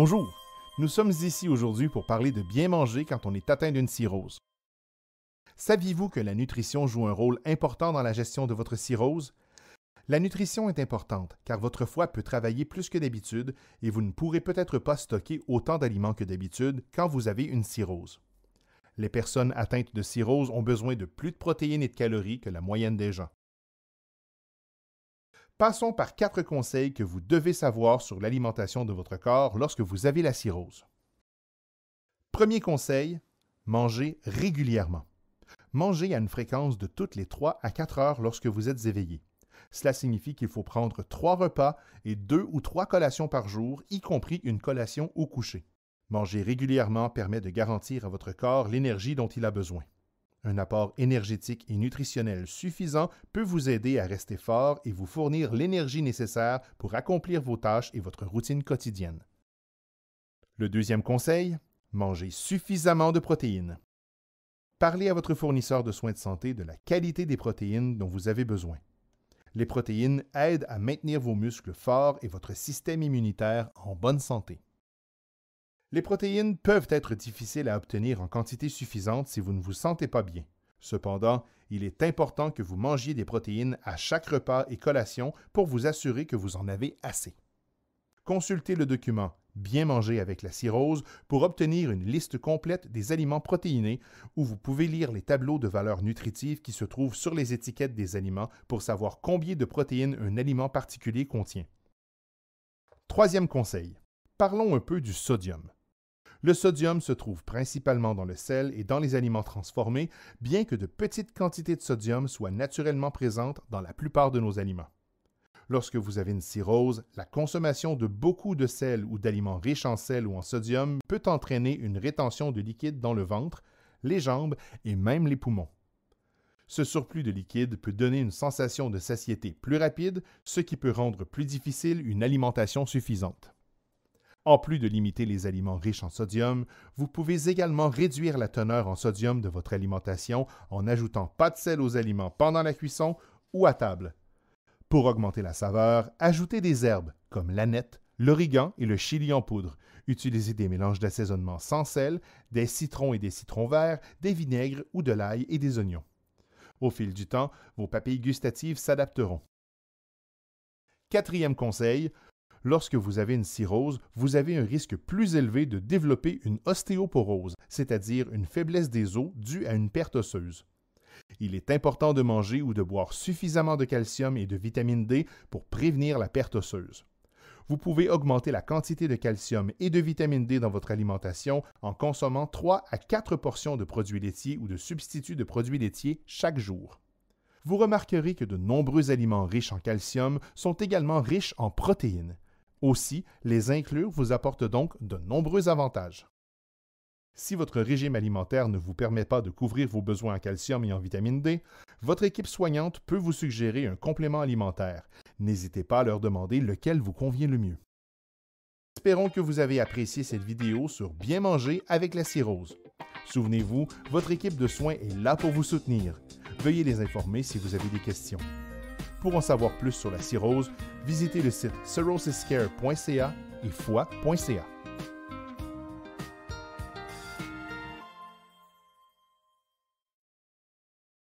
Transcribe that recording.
Bonjour, nous sommes ici aujourd'hui pour parler de bien manger quand on est atteint d'une cirrhose. Saviez-vous que la nutrition joue un rôle important dans la gestion de votre cirrhose? La nutrition est importante car votre foie peut travailler plus que d'habitude et vous ne pourrez peut-être pas stocker autant d'aliments que d'habitude quand vous avez une cirrhose. Les personnes atteintes de cirrhose ont besoin de plus de protéines et de calories que la moyenne des gens. Passons par 4 conseils que vous devez savoir sur l'alimentation de votre corps lorsque vous avez la cirrhose. Premier conseil, mangez régulièrement. Mangez à une fréquence de toutes les 3 à 4 heures lorsque vous êtes éveillé. Cela signifie qu'il faut prendre 3 repas et 2 ou 3 collations par jour, y compris une collation au coucher. Manger régulièrement permet de garantir à votre corps l'énergie dont il a besoin. Un apport énergétique et nutritionnel suffisant peut vous aider à rester fort et vous fournir l'énergie nécessaire pour accomplir vos tâches et votre routine quotidienne. Le deuxième conseil, mangez suffisamment de protéines. Parlez à votre fournisseur de soins de santé de la qualité des protéines dont vous avez besoin. Les protéines aident à maintenir vos muscles forts et votre système immunitaire en bonne santé. Les protéines peuvent être difficiles à obtenir en quantité suffisante si vous ne vous sentez pas bien. Cependant, il est important que vous mangiez des protéines à chaque repas et collation pour vous assurer que vous en avez assez. Consultez le document « Bien manger avec la cirrhose » pour obtenir une liste complète des aliments protéinés où vous pouvez lire les tableaux de valeurs nutritives qui se trouvent sur les étiquettes des aliments pour savoir combien de protéines un aliment particulier contient. Troisième conseil, parlons un peu du sodium. Le sodium se trouve principalement dans le sel et dans les aliments transformés, bien que de petites quantités de sodium soient naturellement présentes dans la plupart de nos aliments. Lorsque vous avez une cirrhose, la consommation de beaucoup de sel ou d'aliments riches en sel ou en sodium peut entraîner une rétention de liquide dans le ventre, les jambes et même les poumons. Ce surplus de liquide peut donner une sensation de satiété plus rapide, ce qui peut rendre plus difficile une alimentation suffisante. En plus de limiter les aliments riches en sodium, vous pouvez également réduire la teneur en sodium de votre alimentation en n'ajoutant pas de sel aux aliments pendant la cuisson ou à table. Pour augmenter la saveur, ajoutez des herbes comme l'aneth, l'origan et le chili en poudre. Utilisez des mélanges d'assaisonnement sans sel, des citrons et des citrons verts, des vinaigres ou de l'ail et des oignons. Au fil du temps, vos papilles gustatives s'adapteront. Quatrième conseil, lorsque vous avez une cirrhose, vous avez un risque plus élevé de développer une ostéoporose, c'est-à-dire une faiblesse des os due à une perte osseuse. Il est important de manger ou de boire suffisamment de calcium et de vitamine D pour prévenir la perte osseuse. Vous pouvez augmenter la quantité de calcium et de vitamine D dans votre alimentation en consommant 3 à 4 portions de produits laitiers ou de substituts de produits laitiers chaque jour. Vous remarquerez que de nombreux aliments riches en calcium sont également riches en protéines. Aussi, les inclure vous apporte donc de nombreux avantages. Si votre régime alimentaire ne vous permet pas de couvrir vos besoins en calcium et en vitamine D, votre équipe soignante peut vous suggérer un complément alimentaire. N'hésitez pas à leur demander lequel vous convient le mieux. Espérons que vous avez apprécié cette vidéo sur bien manger avec la cirrhose. Souvenez-vous, votre équipe de soins est là pour vous soutenir. Veuillez les informer si vous avez des questions. Pour en savoir plus sur la cirrhose, visitez le site cirrhosiscare.ca et foie.ca.